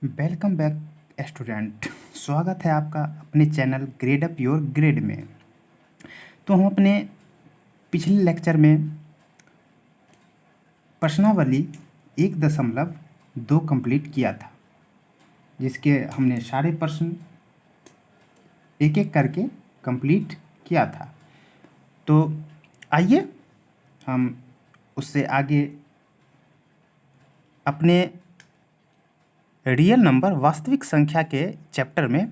Welcome back student. स्वागत है आपका अपने channel grade up your grade में। तो हम अपने पिछले लेक्चर में प्रश्नावली 1.2 कंप्लीट किया था, जिसके हमने सारे प्रश्न एक एक करके कंप्लीट किया था। तो आइए हम उससे आगे अपने रियल नंबर वास्तविक संख्या के चैप्टर में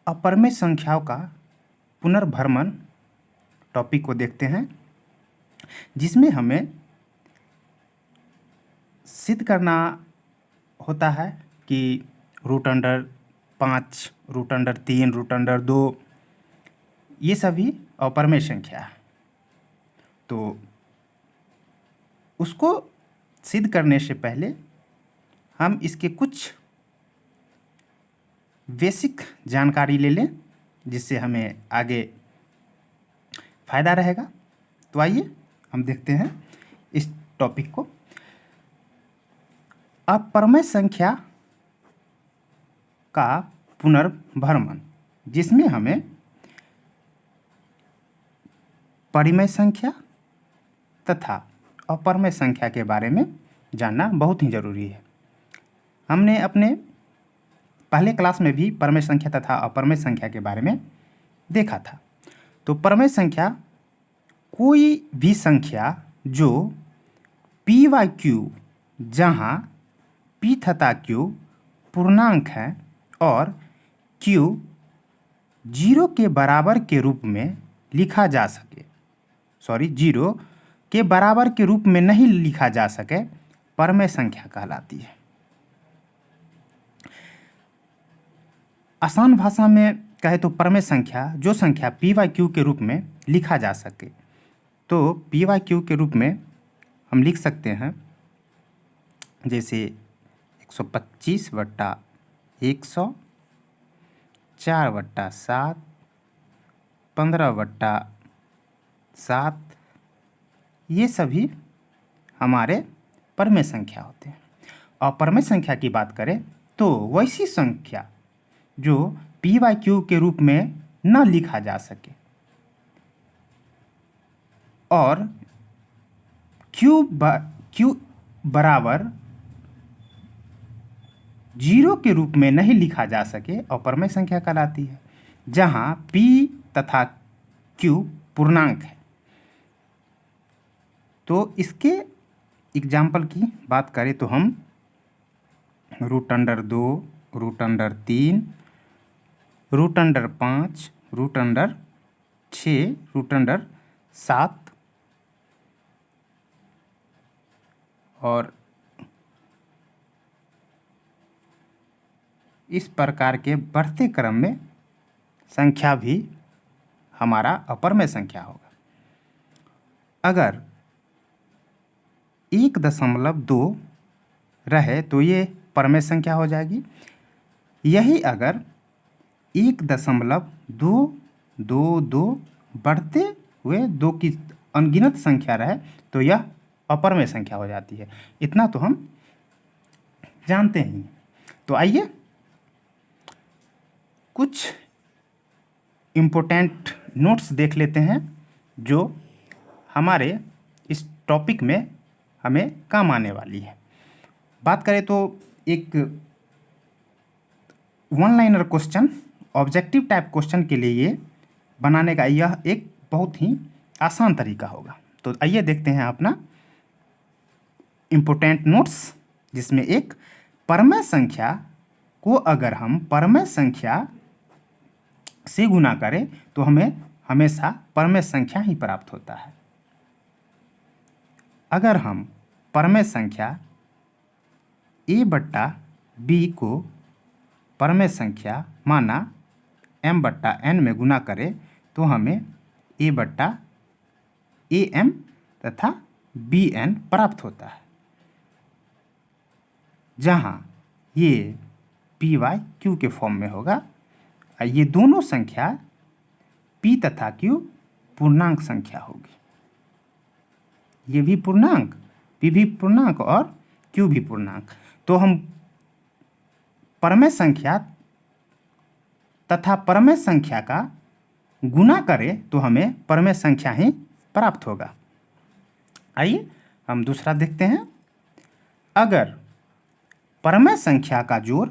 अपरमेय संख्याओं का पुनर्भ्रमण टॉपिक को देखते हैं, जिसमें हमें सिद्ध करना होता है कि √5, √3, √2 ये सभी अपरमेय संख्या है। तो उसको सिद्ध करने से पहले हम इसके कुछ बेसिक जानकारी ले लें, जिससे हमें आगे फ़ायदा रहेगा। तो आइए हम देखते हैं इस टॉपिक को। अपरमेय संख्या का पुनर्भ्रमण, जिसमें हमें परिमेय संख्या तथा अपरमेय संख्या के बारे में जानना बहुत ही ज़रूरी है। हमने अपने पहले क्लास में भी परमेय संख्या तथा अपरमेय संख्या के बारे में देखा था। तो परमेय संख्या कोई भी संख्या जो p व q, जहाँ p तथा q पूर्णांक है और q 0 के बराबर के रूप में लिखा जा सके, 0 के बराबर के रूप में नहीं लिखा जा सके, परमेय संख्या कहलाती है। आसान भाषा में कहे तो परमेय संख्या जो संख्या p व q के रूप में लिखा जा सके, तो p व q के रूप में हम लिख सकते हैं, जैसे 125/100, 4/7, 15/7, ये सभी हमारे परमेय संख्या होते हैं। और परमेय संख्या की बात करें तो वैसी संख्या जो p व q के रूप में न लिखा जा सके और q बराबर 0 के रूप में नहीं लिखा जा सके, अपरमेय संख्या कहलाती है। जहाँ p तथा q पूर्णांक है। तो इसके एग्जाम्पल की बात करें तो हम √2, √3, √5, √6, √7 और इस प्रकार के बढ़ते क्रम में संख्या भी हमारा अपरमेय संख्या होगा। अगर 1.2 रहे तो ये परमेय संख्या हो जाएगी। यही अगर 1.222 बढ़ते हुए 2 की अनगिनत संख्या रहे तो यह अपरमेय संख्या हो जाती है। इतना तो हम जानते ही। तो आइए कुछ इम्पोर्टेंट नोट्स देख लेते हैं जो हमारे इस टॉपिक में हमें काम आने वाली है। बात करें तो एक one liner question, objective type question के लिए ये बनाने का यह एक बहुत ही आसान तरीका होगा। तो आइए देखते हैं अपना इम्पोर्टेंट नोट्स, जिसमें एक परमेय संख्या को अगर हम परमेय संख्या से गुना करें तो हमें हमेशा परमेय संख्या ही प्राप्त होता है। अगर हम परमेय संख्या a/b को परमेय संख्या माना m/n में गुना करें तो हमें a/am तथा bn प्राप्त होता है, जहाँ ये p y q के फॉर्म में होगा। ये दोनों संख्या p तथा q पूर्णांक संख्या होगी। ये भी पूर्णांक, p भी पूर्णांक और क्यू भी पूर्णांक। तो हम परमेय संख्या तथा परमेय संख्या का गुना करें तो हमें परमेय संख्या ही प्राप्त होगा। आइए हम दूसरा देखते हैं। अगर परमेय संख्या का जोड़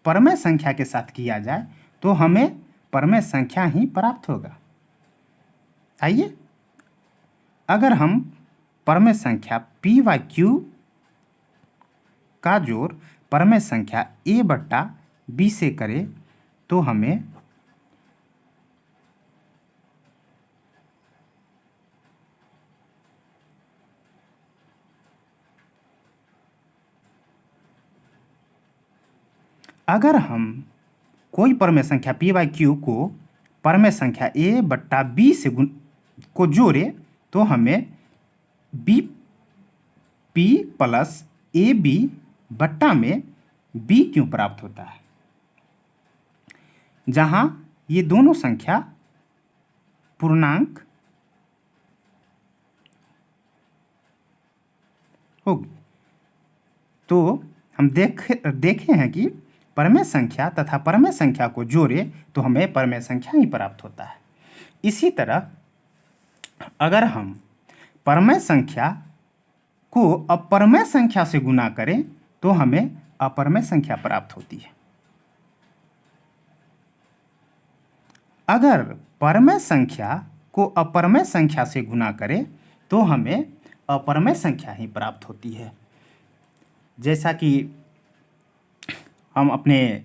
परमेय संख्या के साथ किया जाए तो हमें परमेय संख्या ही प्राप्त होगा। आइए, अगर हम परमेय संख्या p बाई क्यू का जोड़ परमेय संख्या a बट्टा b से करें तो हमें अगर हम कोई परमेय संख्या p बाई क्यू को परमेय संख्या a बट्टा b से को जोड़े तो हमें b p plus a b बट्टा में b क्यों प्राप्त होता है, जहां ये दोनों संख्या पूर्णांक होगी। तो हम देखे हैं कि परमेय संख्या तथा परमेय संख्या को जोड़े तो हमें परमेय संख्या ही प्राप्त होता है। इसी तरह अगर हम परमेय संख्या को अपरमेय संख्या से गुना करें तो हमें अपरमेय संख्या प्राप्त होती है। अगर परमेय संख्या को अपरमेय संख्या से गुना करें तो हमें अपरमेय संख्या ही प्राप्त होती है। जैसा कि हम अपने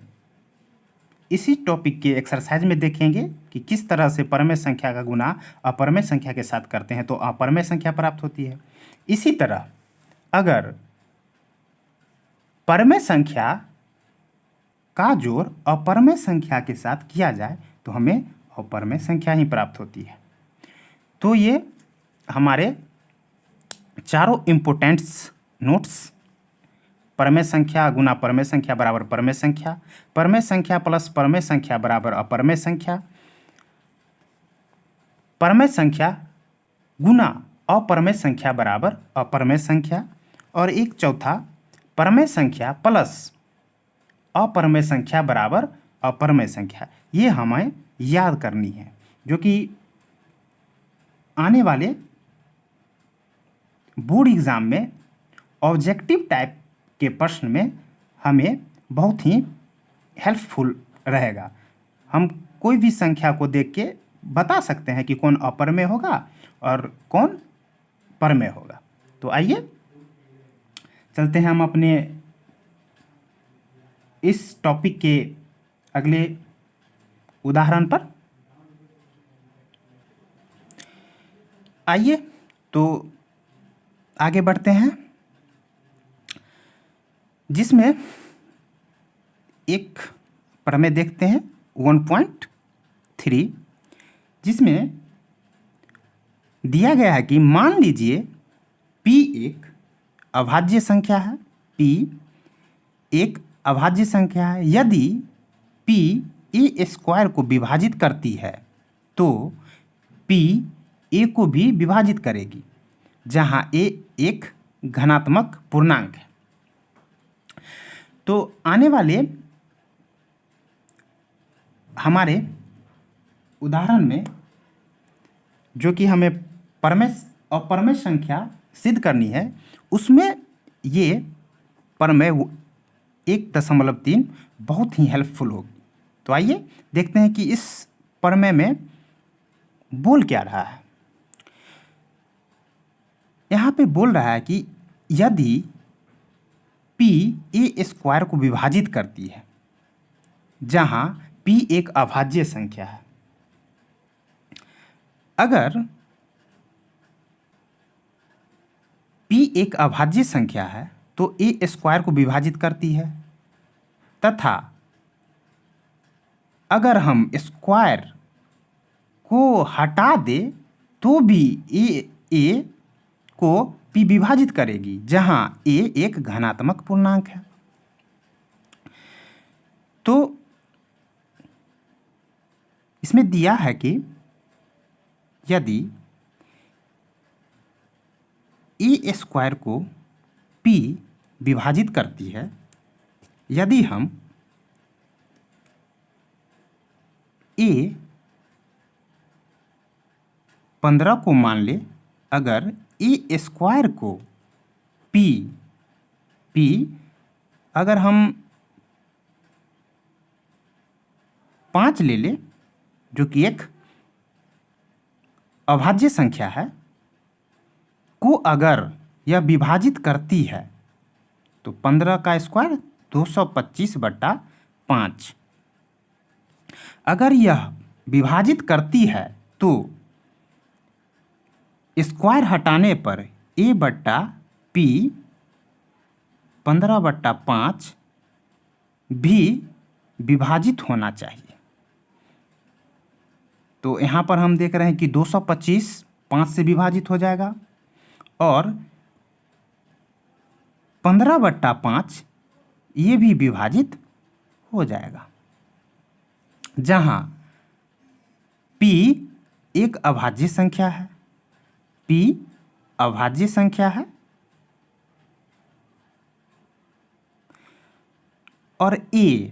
इसी टॉपिक के एक्सरसाइज में देखेंगे कि किस तरह से परमेय संख्या का गुना अपरमेय संख्या के साथ करते हैं तो अपरमेय संख्या प्राप्त होती है। इसी तरह अगर परमेय संख्या का जोड़ अपरमेय संख्या के साथ किया जाए तो हमें अपरमेय संख्या ही प्राप्त होती है। तो ये हमारे चारों इम्पोर्टेंट्स नोट्स, परमेय संख्या गुना परमेय संख्या बराबर परमेय संख्या प्लस परमेय संख्या बराबर अपरमेय संख्या, परमेय संख्या गुना अपरमेय संख्या बराबर अपरमेय संख्या, और एक चौथा परमेय संख्या प्लस अपरमेय संख्या बराबर अपरमेय संख्या। ये हमें याद करनी है, जो कि आने वाले बोर्ड एग्ज़ाम में ऑब्जेक्टिव टाइप के प्रश्न में हमें बहुत ही हेल्पफुल रहेगा। हम कोई भी संख्या को देख के बता सकते हैं कि कौन अपरमेय होगा और कौन परमेय होगा। तो आइए चलते हैं हम अपने इस टॉपिक के अगले उदाहरण पर। आइए तो आगे बढ़ते हैं, जिसमें एक प्रमेय देखते हैं 1.3, जिसमें दिया गया है कि मान लीजिए p एक अभाज्य संख्या है, p एक अभाज्य संख्या है। यदि p a स्क्वायर को विभाजित करती है तो p a को भी विभाजित करेगी, जहां a एक घनात्मक पूर्णांक है। तो आने वाले हमारे उदाहरण में जो कि हमें परमेय और परमेय संख्या सिद्ध करनी है, उसमें ये प्रमेय 1.3 बहुत ही हेल्पफुल होगी। तो आइए देखते हैं कि इस प्रमेय में बोल क्या रहा है। यहाँ पे बोल रहा है कि यदि p a स्क्वायर को विभाजित करती है, जहाँ p एक अभाज्य संख्या है, अगर p एक अभाज्य संख्या है तो a स्क्वायर को विभाजित करती है, तथा अगर हम स्क्वायर को हटा दे तो भी a को p विभाजित करेगी, जहां a एक घनात्मक पूर्णांक है। तो इसमें दिया है कि यदि a स्क्वायर को p विभाजित करती है, यदि हम ए 15 को मान ले, अगर ए स्क्वायर को पी अगर हम 5 ले ले, जो कि एक अभाज्य संख्या है, को अगर यह विभाजित करती है तो 15 का स्क्वायर 225/5। अगर यह विभाजित करती है तो स्क्वायर हटाने पर a बट्टा पी 15/5 भी विभाजित होना चाहिए। तो यहाँ पर हम देख रहे हैं कि 225 5 से विभाजित हो जाएगा और 15/5 ये भी विभाजित हो जाएगा, जहाँ p एक अभाज्य संख्या है, p अभाज्य संख्या है और a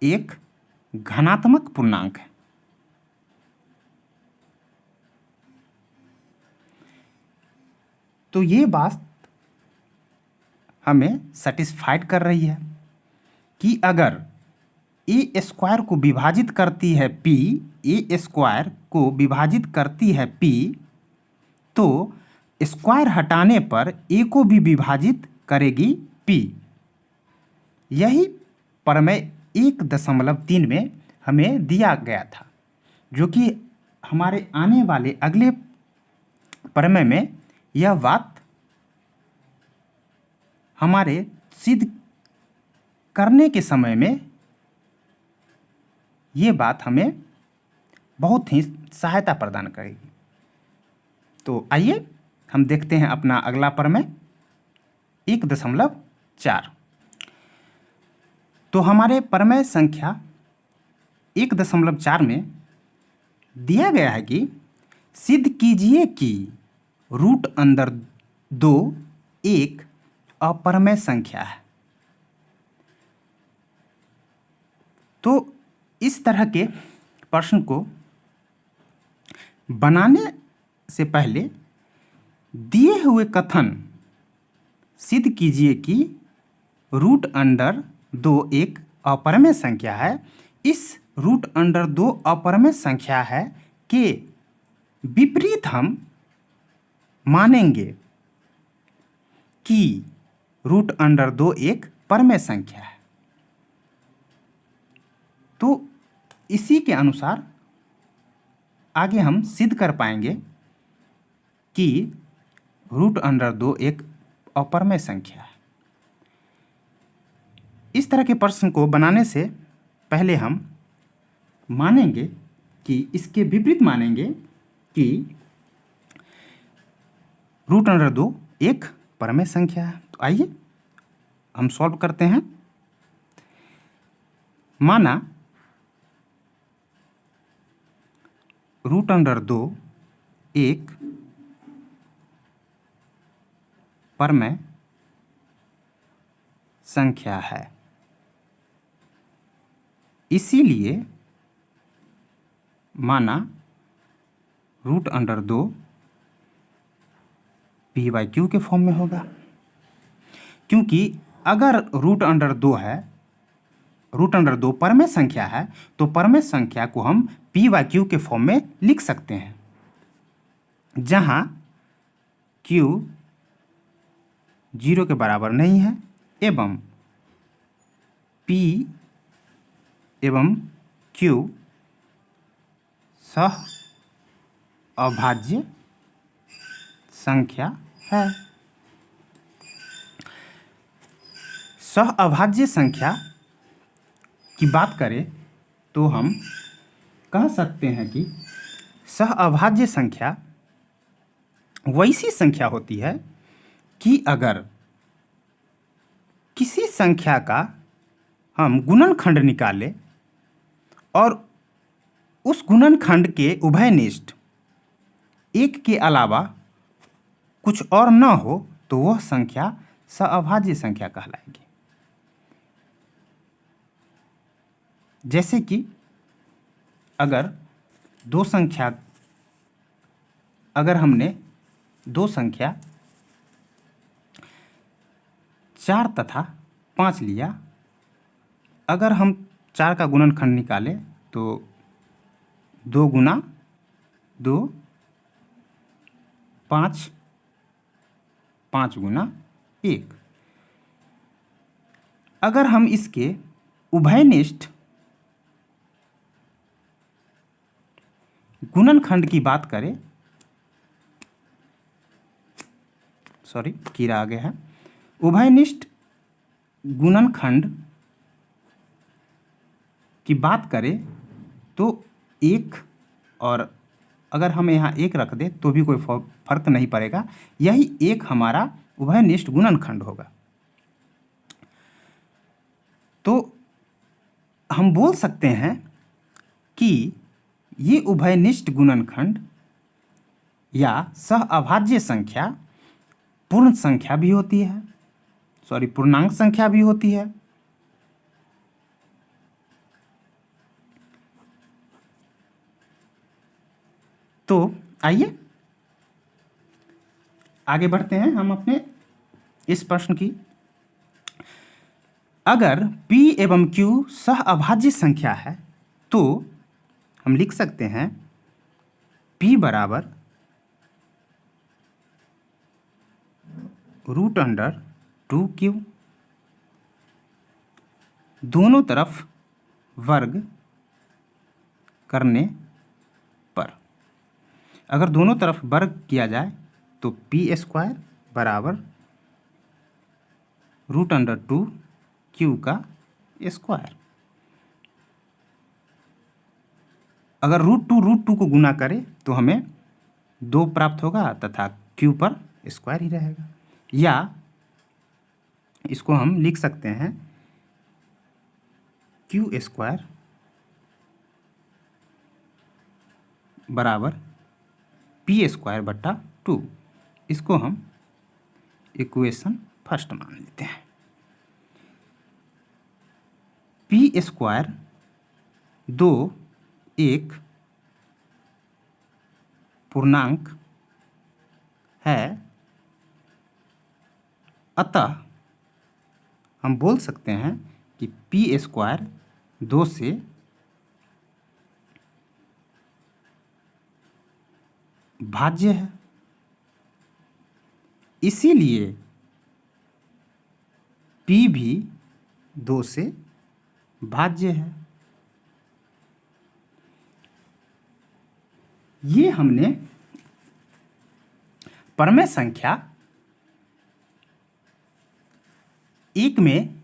एक घनात्मक पूर्णांक है। तो ये बात हमें सेटिस्फाइड कर रही है कि अगर ए स्क्वायर को विभाजित करती है p, ए स्क्वायर को विभाजित करती है p, तो स्क्वायर हटाने पर a को भी विभाजित करेगी p। यही प्रमेय 1.3 में हमें दिया गया था, जो कि हमारे आने वाले अगले प्रमेय में यह बात हमारे सिद्ध करने के समय में ये बात हमें बहुत ही सहायता प्रदान करेगी। तो आइए हम देखते हैं अपना अगला प्रमेय 1.4। तो हमारे प्रमेय संख्या 1.4 में दिया गया है कि सिद्ध कीजिए कि √2 एक अप्रमेय संख्या है। तो इस तरह के प्रश्न को बनाने से पहले दिए हुए कथन सिद्ध कीजिए कि √2 एक अप्रमेय संख्या है, इस √2 अप्रमेय संख्या है के विपरीत हम मानेंगे कि √2 एक परमेय संख्या है। तो इसी के अनुसार आगे हम सिद्ध कर पाएंगे कि √2 एक अपरमेय संख्या है। इस तरह के प्रश्न को बनाने से पहले हम मानेंगे कि इसके विपरीत मानेंगे कि √2 एक परमेय संख्या है। तो आइए हम सॉल्व करते हैं। माना √2 एक परमेय संख्या है, इसीलिए माना √2 p/q के फॉर्म में होगा, क्योंकि अगर √2 है, √2 परमेय संख्या है, तो परमेय संख्या को हम p/q के फॉर्म में लिख सकते हैं, जहां q 0 के बराबर नहीं है एवं p एवं q सह अभाज्य संख्या है। सह अभाज्य संख्या की बात करें तो हम कह सकते हैं कि सह अभाज्य संख्या वैसी संख्या होती है कि अगर किसी संख्या का हम गुणनखंड निकालें और उस गुणनखंड के उभयनिष्ठ एक के अलावा कुछ और न हो, तो वह संख्या सअभाज्य संख्या कहलाएगी। जैसे कि अगर हमने दो संख्या 4 तथा 5 लिया, अगर हम 4 का गुणनखंड निकालें तो 2 गुना 2, 5, 5 गुना 1। अगर हम इसके उभयनिष्ठ गुणनखंड की बात करें, कीड़ा आ गया है। उभयनिष्ठ गुणनखंड की बात करें तो 1, और अगर हम यहाँ 1 रख दें तो भी कोई फर्क नहीं पड़ेगा, यही 1 हमारा उभयनिष्ठ गुणनखंड होगा। तो हम बोल सकते हैं कि ये उभयनिष्ठ गुणनखंड या सहअभाज्य संख्या पूर्ण संख्या भी होती है, पूर्णांक संख्या भी होती है। तो आइए आगे बढ़ते हैं हम अपने इस प्रश्न की। अगर P एवं Q सहअभाज्य संख्या है तो हम लिख सकते हैं P बराबर √2Q, दोनों तरफ वर्ग करने पर। अगर दोनों तरफ वर्ग किया जाए तो P² बराबर √2Q का स्क्वायर। अगर √2 को गुना करें तो हमें 2 प्राप्त होगा तथा Q पर स्क्वायर ही रहेगा। या इसको हम लिख सकते हैं Q² बराबर P²/2। इसको हम इक्वेशन फर्स्ट मान लेते हैं। P² 2 एक पूर्णांक है, अतः हम बोल सकते हैं कि P² 2 से भाज्य है, इसीलिए P भी 2 से भाज्य है। ये हमने परमेय संख्या 1 में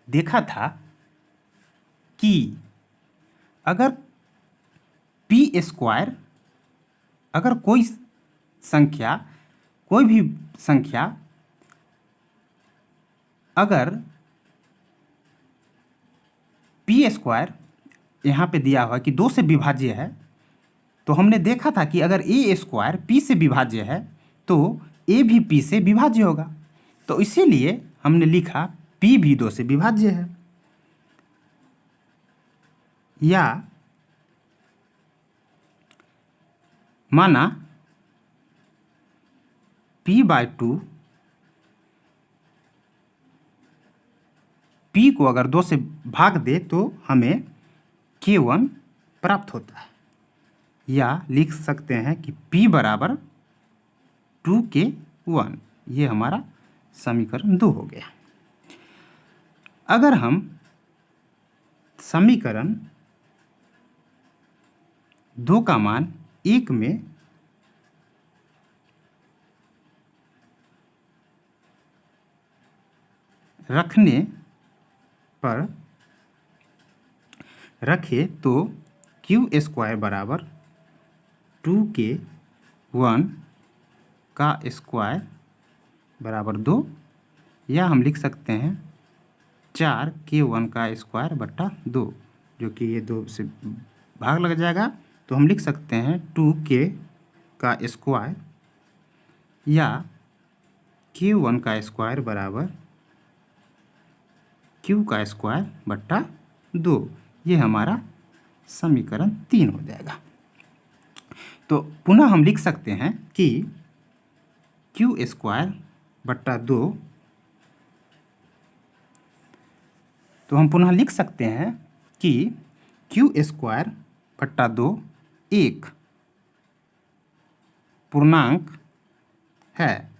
देखा था कि अगर P², अगर कोई भी संख्या अगर P² यहाँ पे दिया हुआ कि 2 से विभाज्य है, तो हमने देखा था कि अगर A² P से विभाज्य है तो A भी P से विभाज्य होगा। तो इसीलिए हमने लिखा P भी 2 से विभाज्य है। या माना P/2, P को अगर 2 से भाग दे तो हमें K1 प्राप्त होता है। या लिख सकते हैं कि P बराबर 2K1। ये हमारा समीकरण 2 हो गया। अगर हम समीकरण 2 का मान 1 में रखने पर रखे तो Q² बराबर 2K1 का स्क्वायर बराबर 2, या हम लिख सकते हैं 4K1 का स्क्वायर बटा 2, जो कि ये 2 से भाग लग जाएगा तो हम लिख सकते हैं 2K का स्क्वायर, या Q1 का स्क्वायर बराबर Q का स्क्वायर बट्टा 2। ये हमारा समीकरण 3 हो जाएगा। तो पुनः हम लिख सकते हैं कि Q स्क्वायर बट्टा 2, तो हम पुनः लिख सकते हैं कि Q स्क्वायर बट्टा 2 एक पूर्णांक है,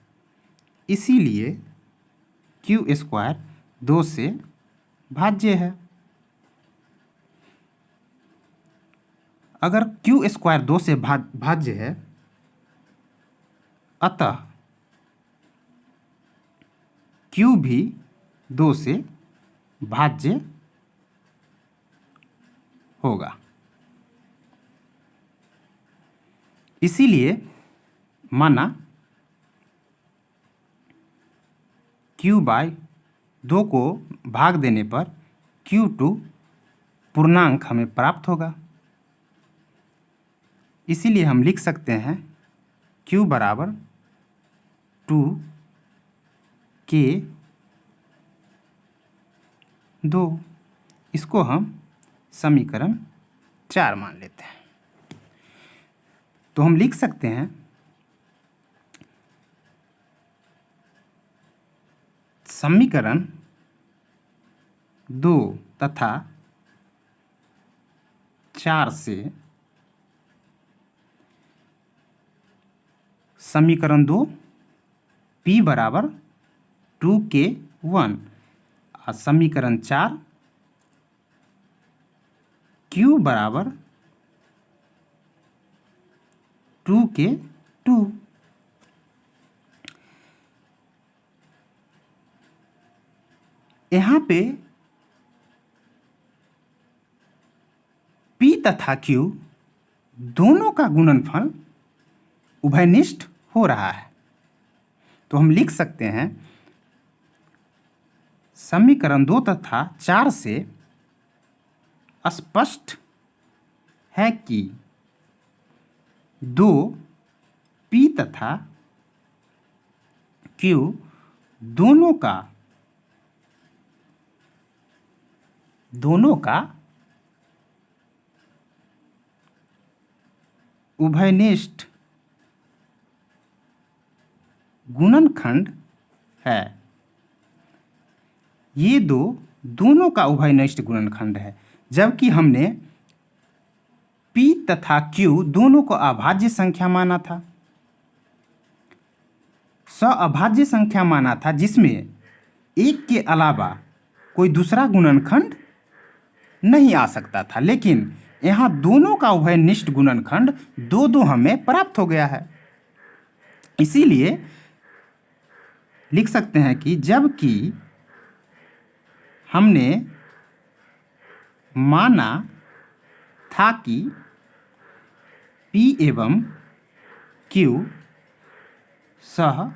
इसीलिए Q स्क्वायर 2 से भाज्य है। अगर Q स्क्वायर 2 से भाज्य है, अतः Q भी 2 से भाज्य होगा। इसीलिए माना Q/2 को भाग देने पर Q2 पूर्णांक हमें प्राप्त होगा। इसीलिए हम लिख सकते हैं Q बराबर 2K2। इसको हम समीकरण 4 मान लेते हैं। तो हम लिख सकते हैं समीकरण 2 तथा 4 से समीकरण 2 P बराबर 2K1 और समीकरण 4 Q बराबर 2K2। यहाँ पे P तथा Q दोनों का गुणनफल उभयनिष्ठ हो रहा है। तो हम लिख सकते हैं समीकरण 2 तथा 4 से स्पष्ट है कि 2P तथा Q दोनों का उभयनिष्ठ गुणनखंड है। ये दोनों का उभयनिष्ठ गुणनखंड है, जबकि हमने P तथा Q दोनों को अभाज्य संख्या माना था, अभाज्य संख्या माना था, जिसमें एक के अलावा कोई दूसरा गुणनखंड नहीं आ सकता था। लेकिन यहाँ दोनों का उभयनिष्ठ गुणनखंड 2 हमें प्राप्त हो गया है। इसीलिए लिख सकते हैं कि जबकि हमने माना था कि P एवं Q सह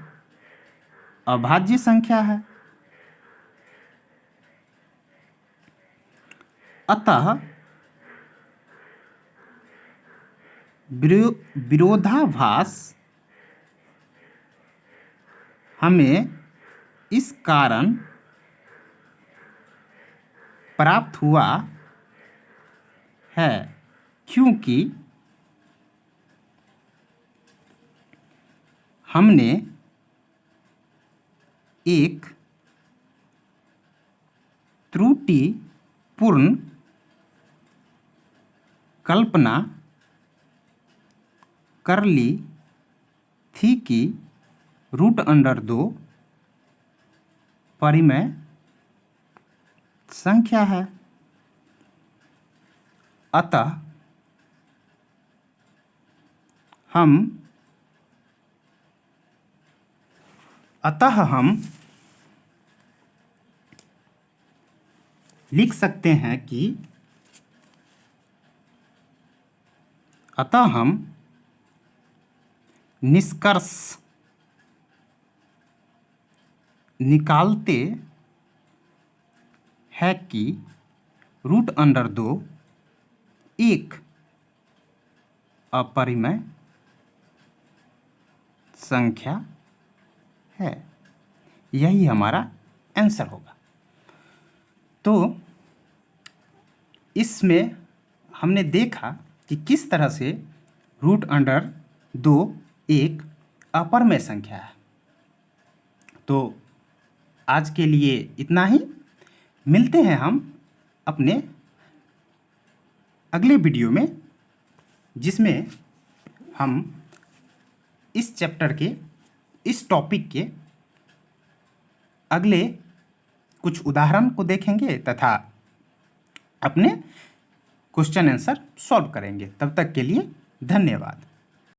अभाज्य संख्या है, अतः विरोधाभास हमें इस कारण प्राप्त हुआ है क्योंकि हमने एक त्रुटिपूर्ण कल्पना कर ली थी कि √2 परिमेय संख्या है। अतः हम लिख सकते हैं कि हम निष्कर्ष निकालते हैं कि √2 एक अपरिमेय संख्या है। यही हमारा आंसर होगा। तो इसमें हमने देखा कि किस तरह से √2 एक अपरमेय संख्या है। तो आज के लिए इतना ही। मिलते हैं हम अपने अगले वीडियो में, जिसमें हम इस चैप्टर के, इस टॉपिक के अगले कुछ उदाहरण को देखेंगे तथा अपने क्वेश्चन आंसर सॉल्व करेंगे। तब तक के लिए धन्यवाद।